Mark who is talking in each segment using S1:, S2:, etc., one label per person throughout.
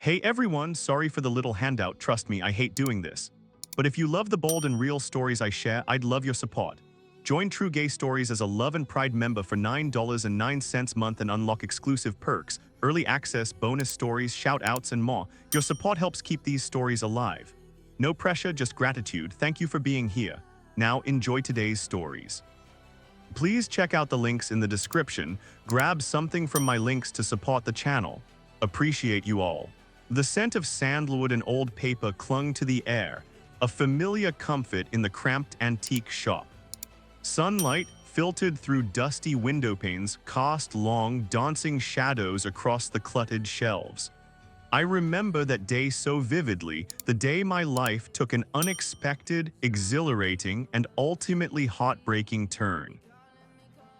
S1: Hey everyone, sorry for the little handout, trust me, I hate doing this. But if you love the bold and real stories I share, I'd love your support. Join True Gay Stories as a Love and Pride member for $9.09 a month and unlock exclusive perks, early access, bonus stories, shout-outs, and more. Your support helps keep these stories alive. No pressure, just gratitude. Thank you for being here. Now enjoy today's stories. Please check out the links in the description. Grab something from my links to support the channel. Appreciate you all. The scent of sandalwood and old paper clung to the air, a familiar comfort in the cramped antique shop. Sunlight, filtered through dusty window panes, cast long, dancing shadows across the cluttered shelves. I remember that day so vividly, the day my life took an unexpected, exhilarating, and ultimately heartbreaking turn.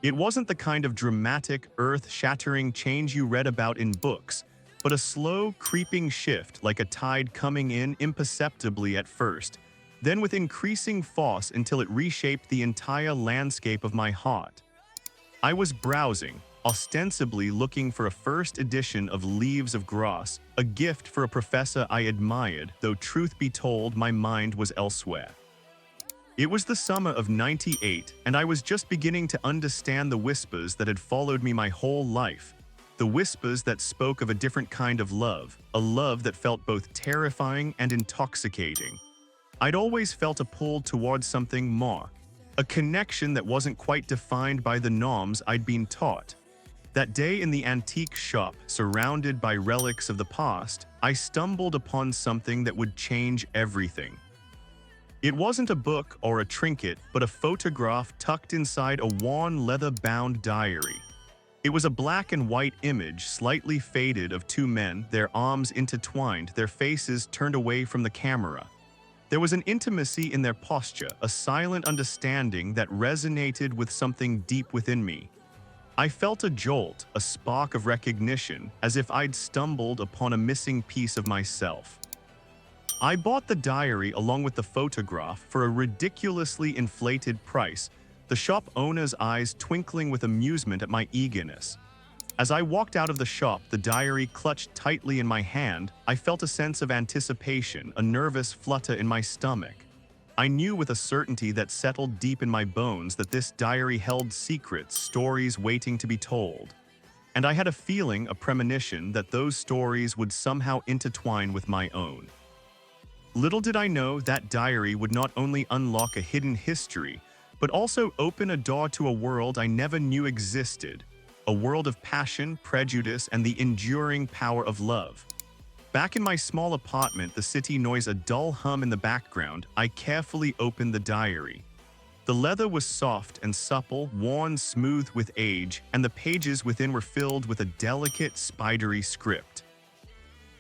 S1: It wasn't the kind of dramatic, earth-shattering change you read about in books, but a slow, creeping shift like a tide coming in imperceptibly at first, then with increasing force until it reshaped the entire landscape of my heart. I was browsing, ostensibly looking for a first edition of Leaves of Grass, a gift for a professor I admired, though truth be told, my mind was elsewhere. It was the summer of '98, and I was just beginning to understand the whispers that had followed me my whole life. The whispers that spoke of a different kind of love, a love that felt both terrifying and intoxicating. I'd always felt a pull towards something more, a connection that wasn't quite defined by the norms I'd been taught. That day in the antique shop, surrounded by relics of the past, I stumbled upon something that would change everything. It wasn't a book or a trinket, but a photograph tucked inside a worn leather-bound diary. It was a black and white image, slightly faded, of two men, their arms intertwined, their faces turned away from the camera. There was an intimacy in their posture, a silent understanding that resonated with something deep within me. I felt a jolt, a spark of recognition, as if I'd stumbled upon a missing piece of myself. I bought the diary along with the photograph for a ridiculously inflated price, the shop owner's eyes twinkling with amusement at my eagerness. As I walked out of the shop, the diary clutched tightly in my hand, I felt a sense of anticipation, a nervous flutter in my stomach. I knew with a certainty that settled deep in my bones that this diary held secrets, stories waiting to be told. And I had a feeling, a premonition, that those stories would somehow intertwine with my own. Little did I know that diary would not only unlock a hidden history, but also open a door to a world I never knew existed, a world of passion, prejudice, and the enduring power of love. Back in my small apartment, the city noise a dull hum in the background, I carefully opened the diary. The leather was soft and supple, worn smooth with age, and the pages within were filled with a delicate, spidery script.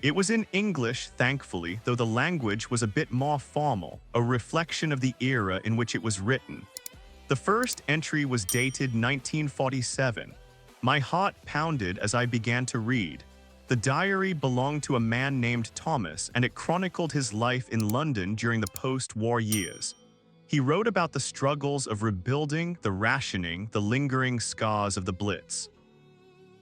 S1: It was in English, thankfully, though the language was a bit more formal, a reflection of the era in which it was written. The first entry was dated 1947. My heart pounded as I began to read. The diary belonged to a man named Thomas, and it chronicled his life in London during the post-war years. He wrote about the struggles of rebuilding, the rationing, the lingering scars of the Blitz.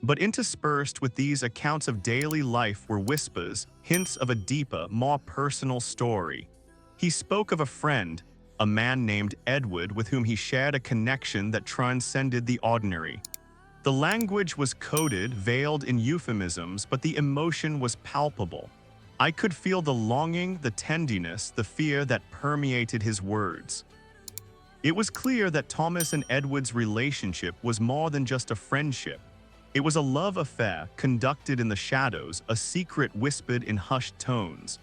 S1: But interspersed with these accounts of daily life were whispers, hints of a deeper, more personal story. He spoke of a friend, a man named Edward, with whom he shared a connection that transcended the ordinary. The language was coded, veiled in euphemisms, but the emotion was palpable. I could feel the longing, the tenderness, the fear that permeated his words. It was clear that Thomas and Edward's relationship was more than just a friendship. It was a love affair conducted in the shadows, a secret whispered in hushed tones.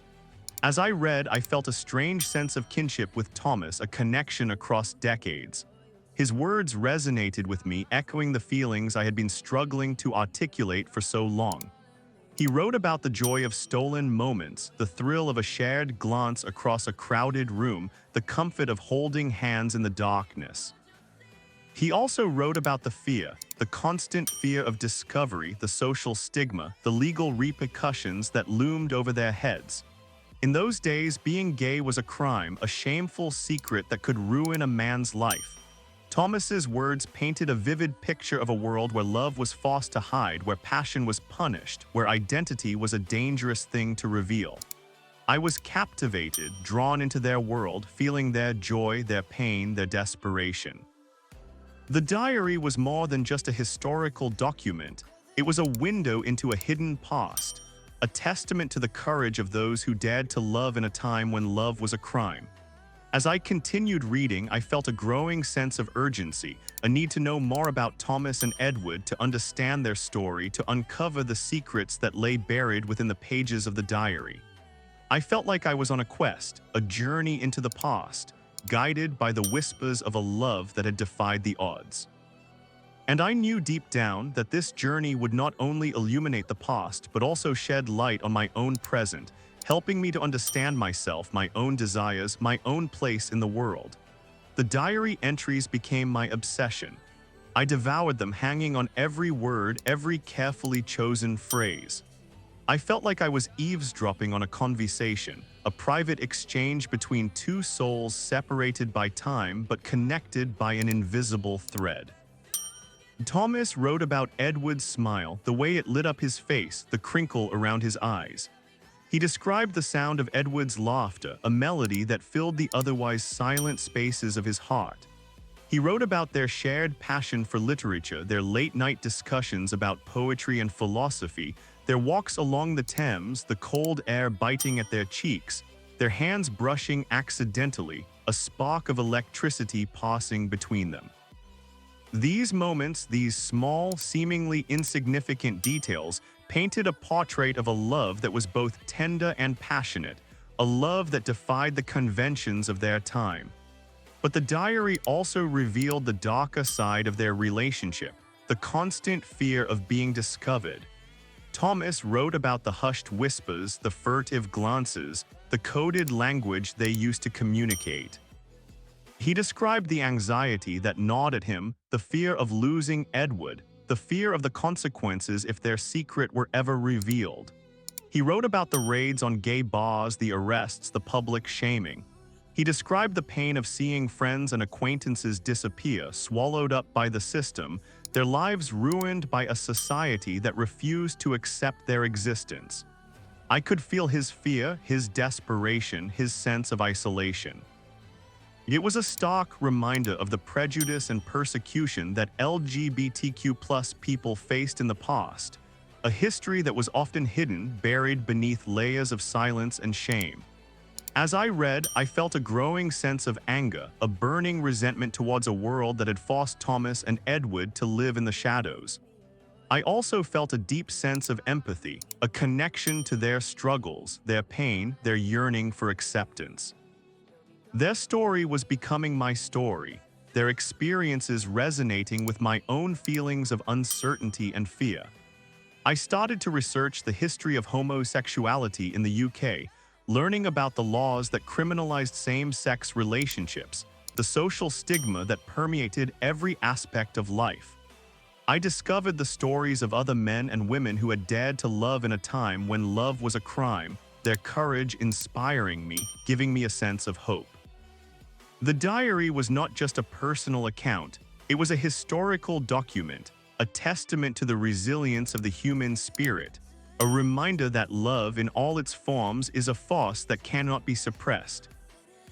S1: As I read, I felt a strange sense of kinship with Thomas, a connection across decades. His words resonated with me, echoing the feelings I had been struggling to articulate for so long. He wrote about the joy of stolen moments, the thrill of a shared glance across a crowded room, the comfort of holding hands in the darkness. He also wrote about the fear, the constant fear of discovery, the social stigma, the legal repercussions that loomed over their heads. In those days, being gay was a crime, a shameful secret that could ruin a man's life. Thomas's words painted a vivid picture of a world where love was forced to hide, where passion was punished, where identity was a dangerous thing to reveal. I was captivated, drawn into their world, feeling their joy, their pain, their desperation. The diary was more than just a historical document. It was a window into a hidden past, a testament to the courage of those who dared to love in a time when love was a crime. As I continued reading, I felt a growing sense of urgency, a need to know more about Thomas and Edward, to understand their story, to uncover the secrets that lay buried within the pages of the diary. I felt like I was on a quest, a journey into the past, guided by the whispers of a love that had defied the odds. And I knew deep down that this journey would not only illuminate the past, but also shed light on my own present, helping me to understand myself, my own desires, my own place in the world. The diary entries became my obsession. I devoured them, hanging on every word, every carefully chosen phrase. I felt like I was eavesdropping on a conversation, a private exchange between two souls separated by time but connected by an invisible thread. Thomas wrote about Edward's smile, the way it lit up his face, the crinkle around his eyes. He described the sound of Edward's laughter, a melody that filled the otherwise silent spaces of his heart. He wrote about their shared passion for literature, their late-night discussions about poetry and philosophy, their walks along the Thames, the cold air biting at their cheeks, their hands brushing accidentally, a spark of electricity passing between them. These moments, these small, seemingly insignificant details, painted a portrait of a love that was both tender and passionate, a love that defied the conventions of their time. But the diary also revealed the darker side of their relationship, the constant fear of being discovered. Thomas wrote about the hushed whispers, the furtive glances, the coded language they used to communicate. He described the anxiety that gnawed at him, the fear of losing Edward, the fear of the consequences if their secret were ever revealed. He wrote about the raids on gay bars, the arrests, the public shaming. He described the pain of seeing friends and acquaintances disappear, swallowed up by the system, their lives ruined by a society that refused to accept their existence. I could feel his fear, his desperation, his sense of isolation. It was a stark reminder of the prejudice and persecution that LGBTQ+ people faced in the past, a history that was often hidden, buried beneath layers of silence and shame. As I read, I felt a growing sense of anger, a burning resentment towards a world that had forced Thomas and Edward to live in the shadows. I also felt a deep sense of empathy, a connection to their struggles, their pain, their yearning for acceptance. Their story was becoming my story, their experiences resonating with my own feelings of uncertainty and fear. I started to research the history of homosexuality in the UK, learning about the laws that criminalized same-sex relationships, the social stigma that permeated every aspect of life. I discovered the stories of other men and women who had dared to love in a time when love was a crime, their courage inspiring me, giving me a sense of hope. The diary was not just a personal account, it was a historical document, a testament to the resilience of the human spirit, a reminder that love in all its forms is a force that cannot be suppressed.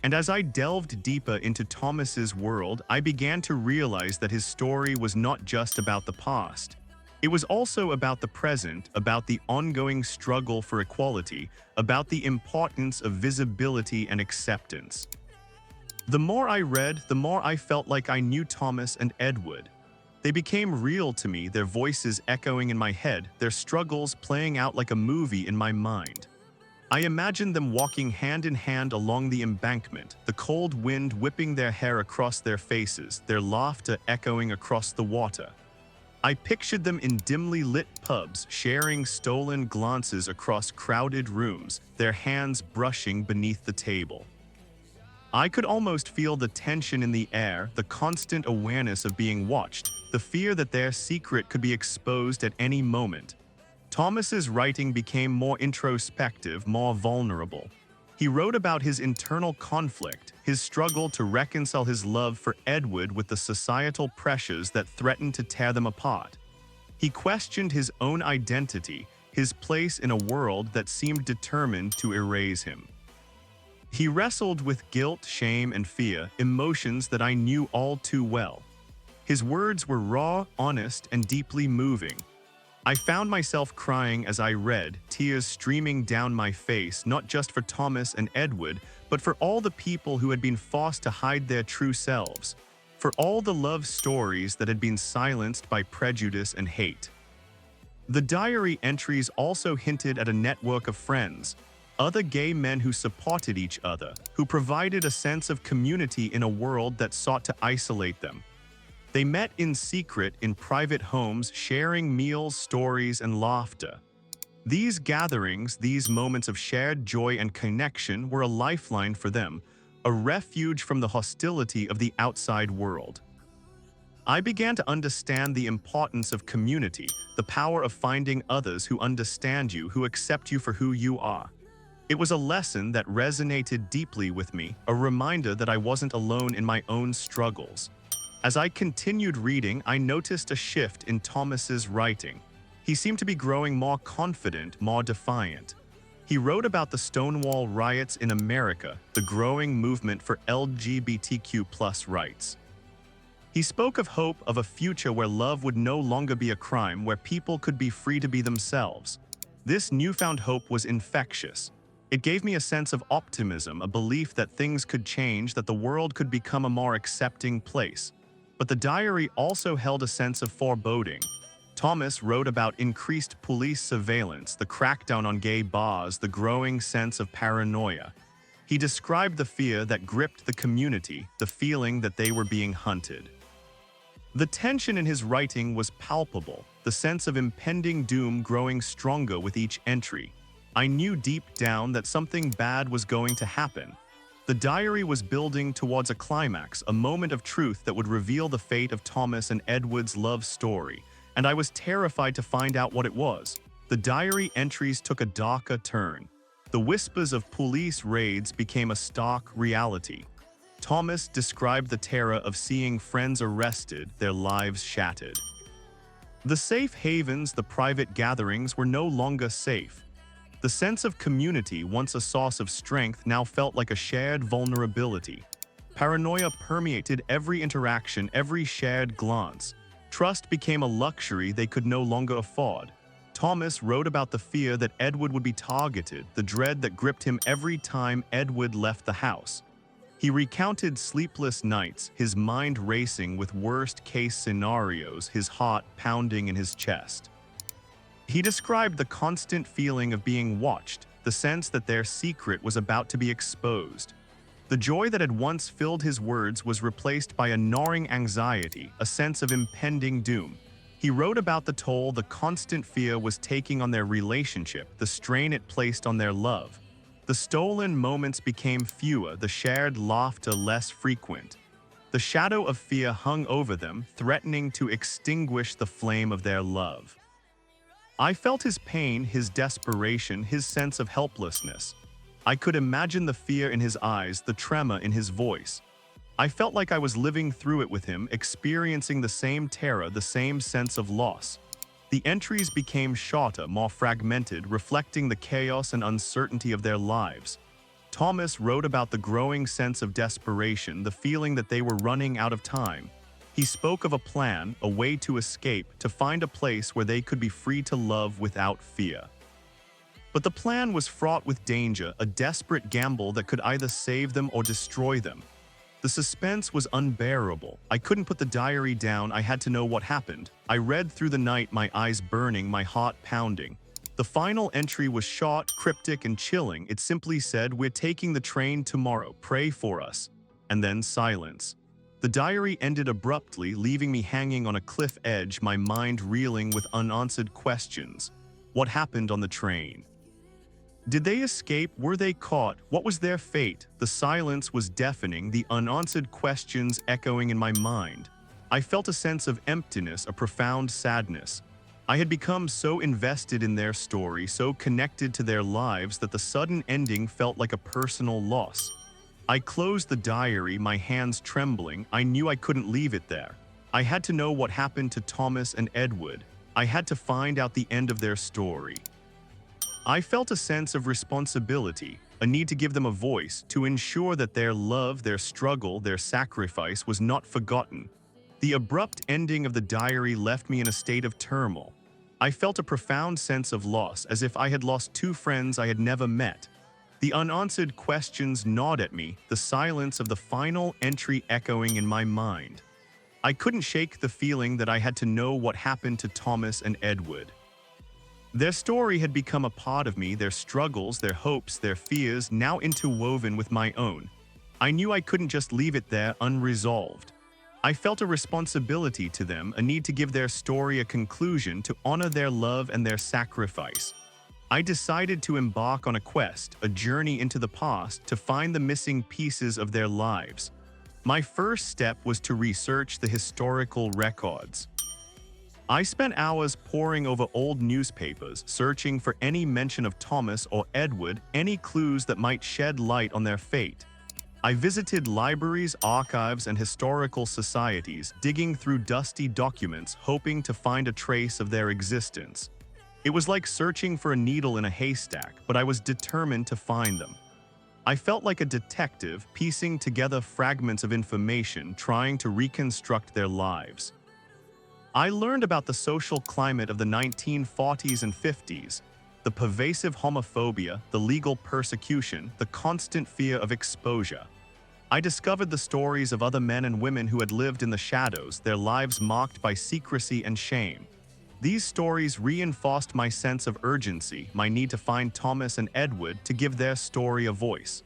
S1: And as I delved deeper into Thomas's world, I began to realize that his story was not just about the past. It was also about the present, about the ongoing struggle for equality, about the importance of visibility and acceptance. The more I read, the more I felt like I knew Thomas and Edward. They became real to me, their voices echoing in my head, their struggles playing out like a movie in my mind. I imagined them walking hand in hand along the embankment, the cold wind whipping their hair across their faces, their laughter echoing across the water. I pictured them in dimly lit pubs, sharing stolen glances across crowded rooms, their hands brushing beneath the table. I could almost feel the tension in the air, the constant awareness of being watched, the fear that their secret could be exposed at any moment. Thomas's writing became more introspective, more vulnerable. He He wrote about his internal conflict, his struggle to reconcile his love for Edward with the societal pressures that threatened to tear them apart. He questioned his own identity, his place in a world that seemed determined to erase him. He wrestled with guilt, shame, and fear, emotions that I knew all too well. His words were raw, honest, and deeply moving. I found myself crying as I read, tears streaming down my face, not just for Thomas and Edward, but for all the people who had been forced to hide their true selves, for all the love stories that had been silenced by prejudice and hate. The diary entries also hinted at a network of friends, other gay men who supported each other, who provided a sense of community in a world that sought to isolate them. They met in secret in private homes, sharing meals, stories, and laughter. These gatherings, these moments of shared joy and connection were a lifeline for them, a refuge from the hostility of the outside world. I began to understand the importance of community, the power of finding others who understand you, who accept you for who you are. It was a lesson that resonated deeply with me, a reminder that I wasn't alone in my own struggles. As I continued reading, I noticed a shift in Thomas's writing. He seemed to be growing more confident, more defiant. He wrote about the Stonewall riots in America, the growing movement for LGBTQ+ rights. He spoke of hope, of a future where love would no longer be a crime, where people could be free to be themselves. This newfound hope was infectious. It gave me a sense of optimism, a belief that things could change, that the world could become a more accepting place. But the diary also held a sense of foreboding. Thomas wrote about increased police surveillance, the crackdown on gay bars, the growing sense of paranoia. He described the fear that gripped the community, the feeling that they were being hunted. The tension in his writing was palpable, the sense of impending doom growing stronger with each entry. I knew deep down that something bad was going to happen. The diary was building towards a climax, a moment of truth that would reveal the fate of Thomas and Edward's love story, and I was terrified to find out what it was. The diary entries took a darker turn. The whispers of police raids became a stark reality. Thomas described the terror of seeing friends arrested, their lives shattered. The safe havens, the private gatherings, were no longer safe. The sense of community, once a source of strength, now felt like a shared vulnerability. Paranoia permeated every interaction, every shared glance. Trust became a luxury they could no longer afford. Thomas wrote about the fear that Edward would be targeted, the dread that gripped him every time Edward left the house. He recounted sleepless nights, his mind racing with worst-case scenarios, his heart pounding in his chest. He described the constant feeling of being watched, the sense that their secret was about to be exposed. The joy that had once filled his words was replaced by a gnawing anxiety, a sense of impending doom. He wrote about the toll the constant fear was taking on their relationship, the strain it placed on their love. The stolen moments became fewer, the shared laughter less frequent. The shadow of fear hung over them, threatening to extinguish the flame of their love. I felt his pain, his desperation, his sense of helplessness. I could imagine the fear in his eyes, the tremor in his voice. I felt like I was living through it with him, experiencing the same terror, the same sense of loss. The entries became shorter, more fragmented, reflecting the chaos and uncertainty of their lives. Thomas wrote about the growing sense of desperation, the feeling that they were running out of time. He spoke of a plan, a way to escape, to find a place where they could be free to love without fear. But the plan was fraught with danger, a desperate gamble that could either save them or destroy them. The suspense was unbearable. I couldn't put the diary down, I had to know what happened. I read through the night, my eyes burning, my heart pounding. The final entry was short, cryptic, and chilling. It simply said, "We're taking the train tomorrow, pray for us." And then silence. The diary ended abruptly, leaving me hanging on a cliff edge, my mind reeling with unanswered questions. What happened on the train? Did they escape? Were they caught? What was their fate? The silence was deafening, the unanswered questions echoing in my mind. I felt a sense of emptiness, a profound sadness. I had become so invested in their story, so connected to their lives, that the sudden ending felt like a personal loss. I closed the diary, my hands trembling. I knew I couldn't leave it there. I had to know what happened to Thomas and Edward. I had to find out the end of their story. I felt a sense of responsibility, a need to give them a voice, to ensure that their love, their struggle, their sacrifice was not forgotten. The abrupt ending of the diary left me in a state of turmoil. I felt a profound sense of loss, as if I had lost two friends I had never met. The unanswered questions gnawed at me, the silence of the final entry echoing in my mind. I couldn't shake the feeling that I had to know what happened to Thomas and Edward. Their story had become a part of me, their struggles, their hopes, their fears, now interwoven with my own. I knew I couldn't just leave it there unresolved. I felt a responsibility to them, a need to give their story a conclusion, to honor their love and their sacrifice. I decided to embark on a quest, a journey into the past, to find the missing pieces of their lives. My first step was to research the historical records. I spent hours poring over old newspapers, searching for any mention of Thomas or Edward, any clues that might shed light on their fate. I visited libraries, archives, and historical societies, digging through dusty documents, hoping to find a trace of their existence. It was like searching for a needle in a haystack, but I was determined to find them. I felt like a detective, piecing together fragments of information, trying to reconstruct their lives. I learned about the social climate of the 1940s and 50s, the pervasive homophobia, the legal persecution, the constant fear of exposure. I discovered the stories of other men and women who had lived in the shadows, their lives marked by secrecy and shame. These stories reinforced my sense of urgency, my need to find Thomas and Edward, to give their story a voice.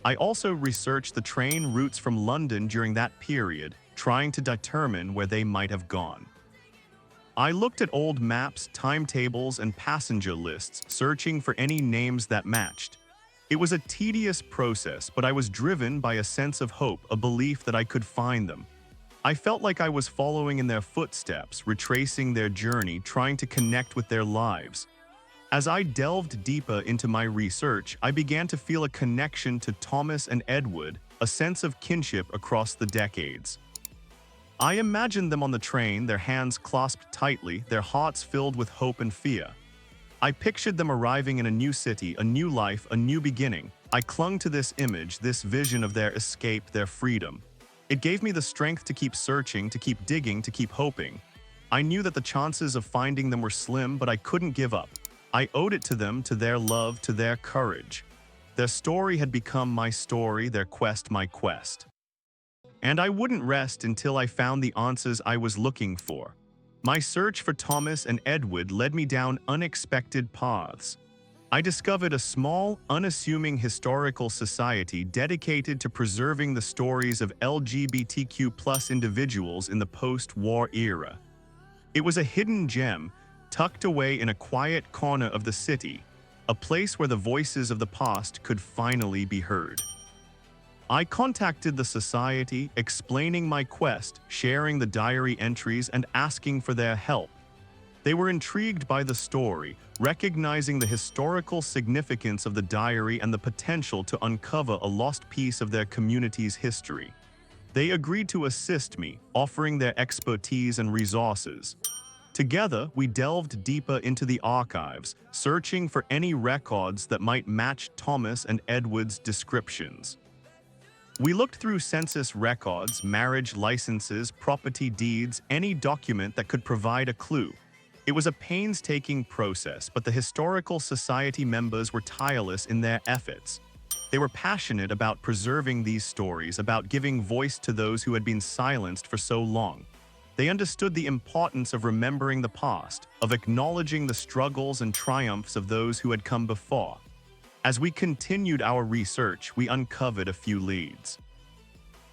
S1: I also researched the train routes from London during that period, trying to determine where they might have gone. I looked at old maps, timetables, and passenger lists, searching for any names that matched. It was a tedious process, but I was driven by a sense of hope, a belief that I could find them. I felt like I was following in their footsteps, retracing their journey, trying to connect with their lives. As I delved deeper into my research, I began to feel a connection to Thomas and Edward, a sense of kinship across the decades. I imagined them on the train, their hands clasped tightly, their hearts filled with hope and fear. I pictured them arriving in a new city, a new life, a new beginning. I clung to this image, this vision of their escape, their freedom. It gave me the strength to keep searching, to keep digging, to keep hoping. I knew that the chances of finding them were slim, but I couldn't give up. I owed it to them, to their love, to their courage. Their story had become my story, their quest my quest. And I wouldn't rest until I found the answers I was looking for. My search for Thomas and Edward led me down unexpected paths. I discovered a small, unassuming historical society dedicated to preserving the stories of LGBTQ+ individuals in the post-war era. It was a hidden gem, tucked away in a quiet corner of the city, a place where the voices of the past could finally be heard. I contacted the society, explaining my quest, sharing the diary entries, and asking for their help. They were intrigued by the story, recognizing the historical significance of the diary and the potential to uncover a lost piece of their community's history. They agreed to assist me, offering their expertise and resources. Together, we delved deeper into the archives, searching for any records that might match Thomas and Edward's descriptions. We looked through census records, marriage licenses, property deeds, any document that could provide a clue. It was a painstaking process, but the Historical Society members were tireless in their efforts. They were passionate about preserving these stories, about giving voice to those who had been silenced for so long. They understood the importance of remembering the past, of acknowledging the struggles and triumphs of those who had come before. As we continued our research, we uncovered a few leads.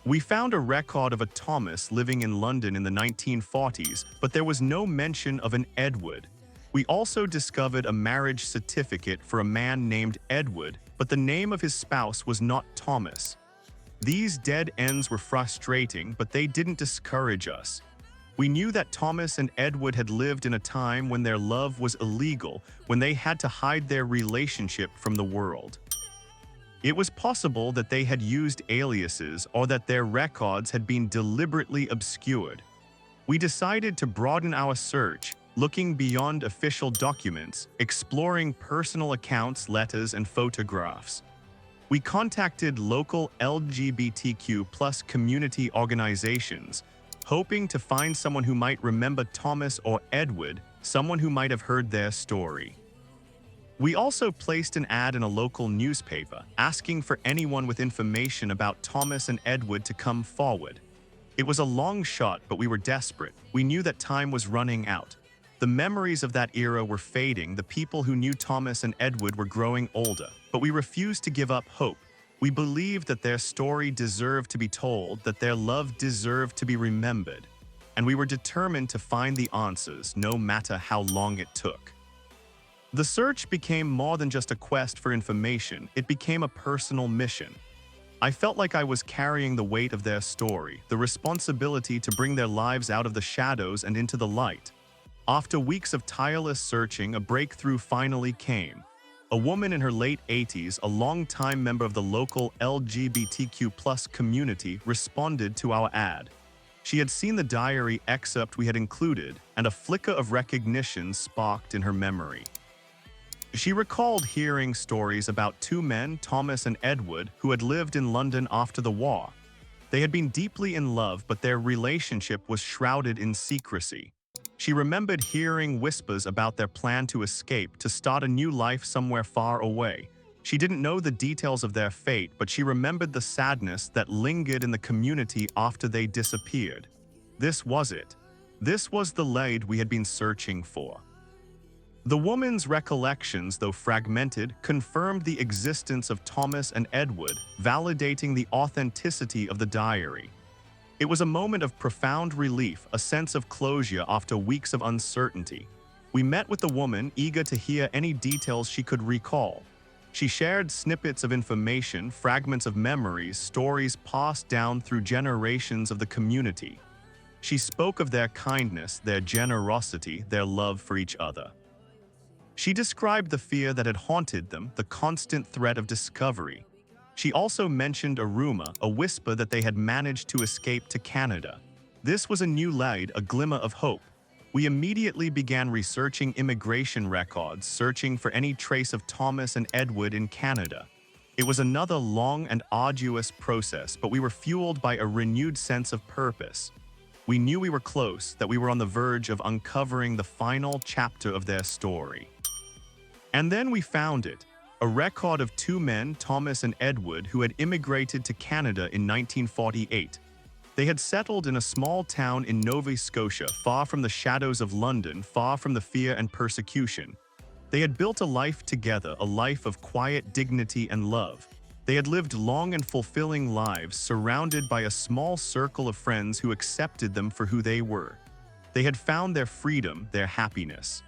S1: We found a record of a Thomas living in London in the 1940s, but there was no mention of an Edward. We also discovered a marriage certificate for a man named Edward, but the name of his spouse was not Thomas. These dead ends were frustrating, but they didn't discourage us. We knew that Thomas and Edward had lived in a time when their love was illegal, when they had to hide their relationship from the world. It was possible that they had used aliases or that their records had been deliberately obscured. We decided to broaden our search, looking beyond official documents, exploring personal accounts, letters, and photographs. We contacted local LGBTQ+ community organizations, hoping to find someone who might remember Thomas or Edward, someone who might have heard their story. We also placed an ad in a local newspaper, asking for anyone with information about Thomas and Edward to come forward. It was a long shot, but we were desperate. We knew that time was running out. The memories of that era were fading, the people who knew Thomas and Edward were growing older, but we refused to give up hope. We believed that their story deserved to be told, that their love deserved to be remembered, and we were determined to find the answers, no matter how long it took. The search became more than just a quest for information, it became a personal mission. I felt like I was carrying the weight of their story, the responsibility to bring their lives out of the shadows and into the light. After weeks of tireless searching, a breakthrough finally came. A woman in her late 80s, a longtime member of the local LGBTQ+ community, responded to our ad. She had seen the diary excerpt we had included, and a flicker of recognition sparked in her memory. She recalled hearing stories about two men, Thomas and Edward, who had lived in London after the war. They had been deeply in love, but their relationship was shrouded in secrecy. She remembered hearing whispers about their plan to escape, to start a new life somewhere far away. She didn't know the details of their fate, but she remembered the sadness that lingered in the community after they disappeared. This was it. This was the lead we had been searching for. The woman's recollections, though fragmented, confirmed the existence of Thomas and Edward, validating the authenticity of the diary. It was a moment of profound relief, a sense of closure after weeks of uncertainty. We met with the woman, eager to hear any details she could recall. She shared snippets of information, fragments of memories, stories passed down through generations of the community. She spoke of their kindness, their generosity, their love for each other. She described the fear that had haunted them, the constant threat of discovery. She also mentioned a rumor, a whisper that they had managed to escape to Canada. This was a new light, a glimmer of hope. We immediately began researching immigration records, searching for any trace of Thomas and Edward in Canada. It was another long and arduous process, but we were fueled by a renewed sense of purpose. We knew we were close, that we were on the verge of uncovering the final chapter of their story. And then we found it, a record of two men, Thomas and Edward, who had immigrated to Canada in 1948. They had settled in a small town in Nova Scotia, far from the shadows of London, far from the fear and persecution. They had built a life together, a life of quiet dignity and love. They had lived long and fulfilling lives, surrounded by a small circle of friends who accepted them for who they were. They had found their freedom, their happiness.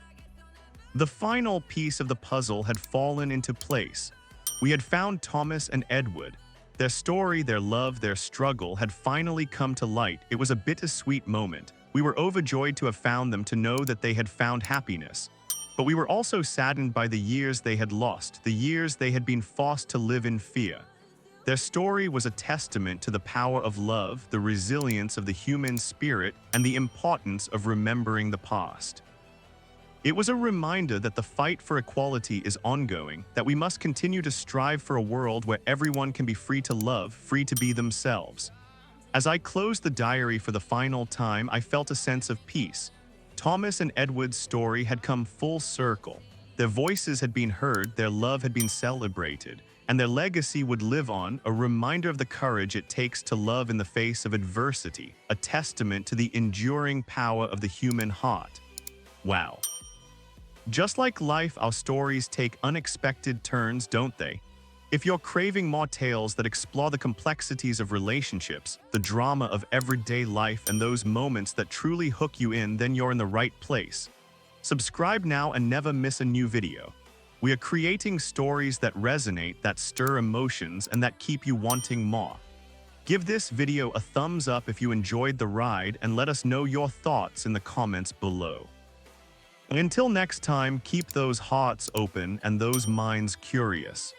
S1: The final piece of the puzzle had fallen into place. We had found Thomas and Edward. Their story, their love, their struggle had finally come to light. It was a bittersweet moment. We were overjoyed to have found them, to know that they had found happiness. But we were also saddened by the years they had lost, the years they had been forced to live in fear. Their story was a testament to the power of love, the resilience of the human spirit, and the importance of remembering the past. It was a reminder that the fight for equality is ongoing, that we must continue to strive for a world where everyone can be free to love, free to be themselves. As I closed the diary for the final time, I felt a sense of peace. Thomas and Edward's story had come full circle. Their voices had been heard, their love had been celebrated, and their legacy would live on, a reminder of the courage it takes to love in the face of adversity, a testament to the enduring power of the human heart. Wow. Just like life, our stories take unexpected turns, don't they? If you're craving more tales that explore the complexities of relationships, the drama of everyday life, and those moments that truly hook you in, then you're in the right place. Subscribe now and never miss a new video. We are creating stories that resonate, that stir emotions, and that keep you wanting more. Give this video a thumbs up if you enjoyed the ride and let us know your thoughts in the comments below. Until next time, keep those hearts open and those minds curious.